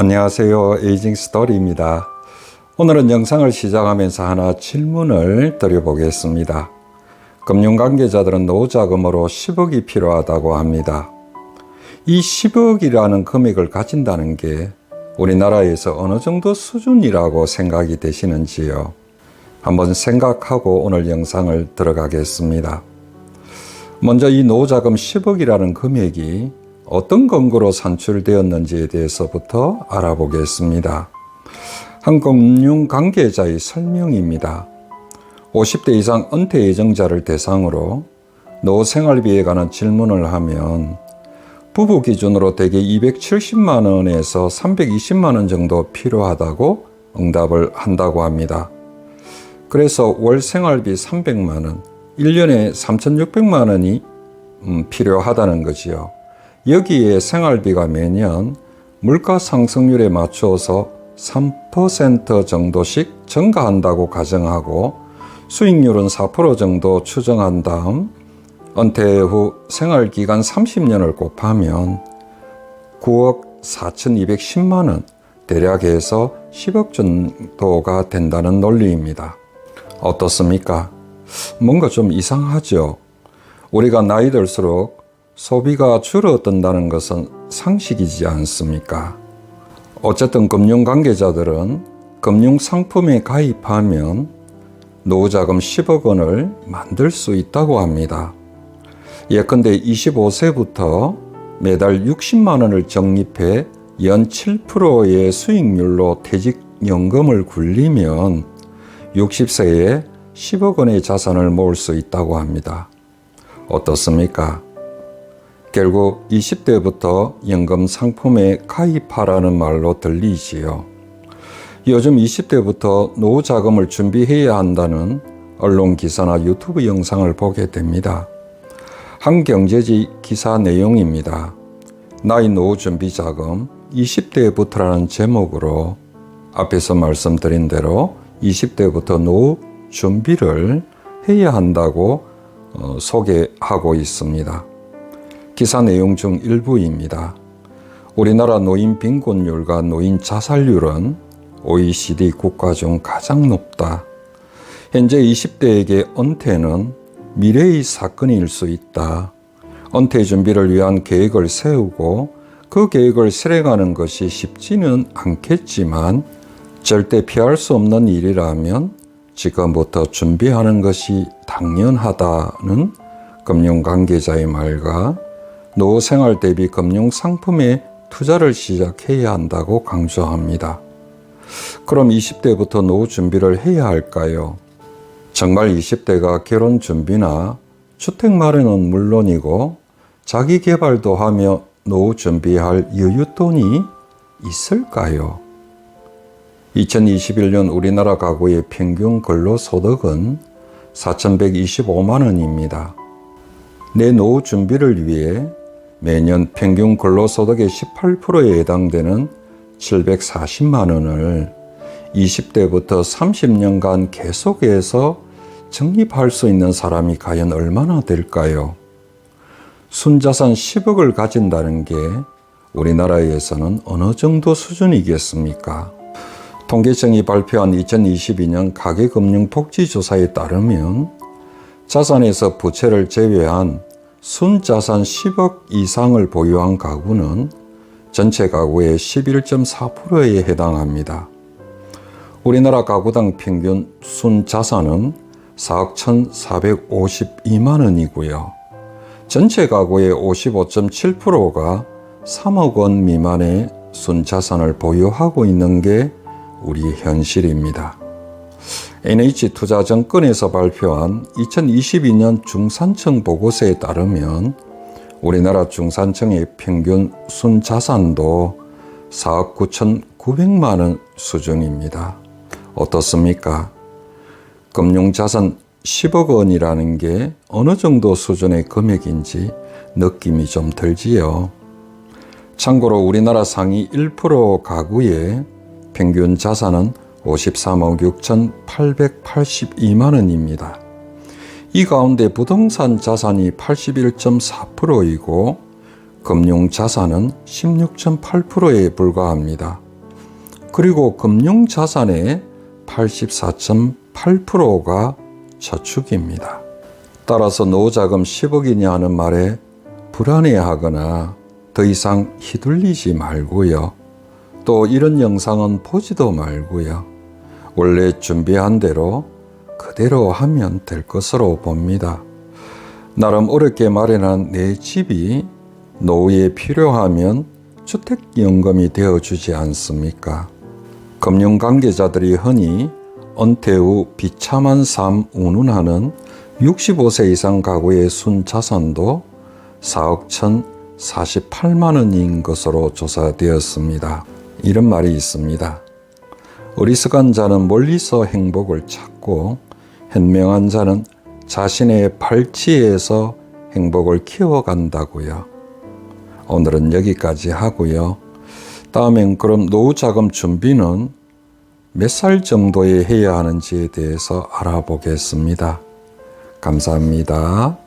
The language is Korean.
안녕하세요. 에이징 스토리입니다. 오늘은 영상을 시작하면서 하나 질문을 드려보겠습니다. 금융관계자들은 노후자금으로 10억이 필요하다고 합니다. 이 10억이라는 금액을 가진다는 게 우리나라에서 어느 정도 수준이라고 생각이 되시는지요? 한번 생각하고 오늘 영상을 들어가겠습니다. 먼저 이 노후자금 10억이라는 금액이 어떤 근거로 산출되었는지에 대해서부터 알아보겠습니다. 한 금융관계자의 설명입니다. 50대 이상 은퇴 예정자를 대상으로 노후생활비에 관한 질문을 하면 부부 기준으로 대개 270만 원에서 320만 원 정도 필요하다고 응답을 한다고 합니다. 그래서 월 생활비 300만 원, 1년에 3,600만 원이 필요하다는 거지요. 여기에 생활비가 매년 물가 상승률에 맞추어서 3% 정도씩 증가한다고 가정하고 수익률은 4% 정도 추정한 다음 은퇴 후 생활기간 30년을 곱하면 9억 4,210만 원 대략 해서 10억 정도가 된다는 논리입니다. 어떻습니까? 뭔가 좀 이상하죠? 우리가 나이 들수록 소비가 줄어든다는 것은 상식이지 않습니까? 어쨌든 금융관계자들은 금융상품에 가입하면 노후자금 10억 원을 만들 수 있다고 합니다. 예컨대 25세부터 매달 60만 원을 적립해 연 7%의 수익률로 퇴직연금을 굴리면 60세에 10억 원의 자산을 모을 수 있다고 합니다. 어떻습니까? 결국 20대부터 연금 상품에 가입하라는 말로 들리지요. 요즘 20대부터 노후 자금을 준비해야 한다는 언론 기사나 유튜브 영상을 보게 됩니다. 한 경제지 기사 내용입니다. 나이 노후 준비 자금 20대부터라는 제목으로 앞에서 말씀드린 대로 20대부터 노후 준비를 해야 한다고 소개하고 있습니다. 기사 내용 중 일부입니다. 우리나라 노인 빈곤율과 노인 자살률은 OECD 국가 중 가장 높다. 현재 20대에게 은퇴는 미래의 사건일 수 있다. 은퇴 준비를 위한 계획을 세우고 그 계획을 실행하는 것이 쉽지는 않겠지만 절대 피할 수 없는 일이라면 지금부터 준비하는 것이 당연하다는 금융관계자의 말과 노후 생활 대비 금융상품에 투자를 시작해야 한다고 강조합니다. 그럼 20대부터 노후 준비를 해야 할까요? 정말 20대가 결혼 준비나 주택 마련은 물론이고 자기 개발도 하며 노후 준비할 여윳돈이 있을까요? 2021년 우리나라 가구의 평균 근로소득은 4,125만 원입니다. 내 노후 준비를 위해 매년 평균 근로소득의 18%에 해당되는 740만 원을 20대부터 30년간 계속해서 적립할 수 있는 사람이 과연 얼마나 될까요? 순자산 10억을 가진다는 게 우리나라에서는 어느 정도 수준이겠습니까? 통계청이 발표한 2022년 가계금융복지조사에 따르면 자산에서 부채를 제외한 순자산 10억 이상을 보유한 가구는 전체 가구의 11.4%에 해당합니다. 우리나라 가구당 평균 순자산은 4억 1,452만 원이고요. 전체 가구의 55.7%가 3억 원 미만의 순자산을 보유하고 있는 게 우리 현실입니다. NH투자증권에서 발표한 2022년 중산층 보고서에 따르면 우리나라 중산층의 평균 순자산도 4억 9,900만 원 수준입니다. 어떻습니까? 금융자산 10억 원이라는 게 어느 정도 수준의 금액인지 느낌이 좀 들지요. 참고로 우리나라 상위 1% 가구의 평균 자산은 53억 6,882만 원입니다. 이 가운데 부동산 자산이 81.4%이고 금융자산은 16.8%에 불과합니다. 그리고 금융자산의 84.8%가 저축입니다. 따라서 노후자금 10억이냐 하는 말에 불안해하거나 더 이상 휘둘리지 말고요. 또 이런 영상은 보지도 말고요. 원래 준비한 대로 그대로 하면 될 것으로 봅니다. 나름 어렵게 마련한 내 집이 노후에 필요하면 주택연금이 되어주지 않습니까? 금융관계자들이 흔히 은퇴 후 비참한 삶 운운하는 65세 이상 가구의 순자산도 4억 1,048만 원인 것으로 조사되었습니다. 이런 말이 있습니다. 어리석은 자는 멀리서 행복을 찾고 현명한 자는 자신의 발치에서 행복을 키워간다고요. 오늘은 여기까지 하고요. 다음엔 그럼 노후자금 준비는 몇 살 정도에 해야 하는지에 대해서 알아보겠습니다. 감사합니다.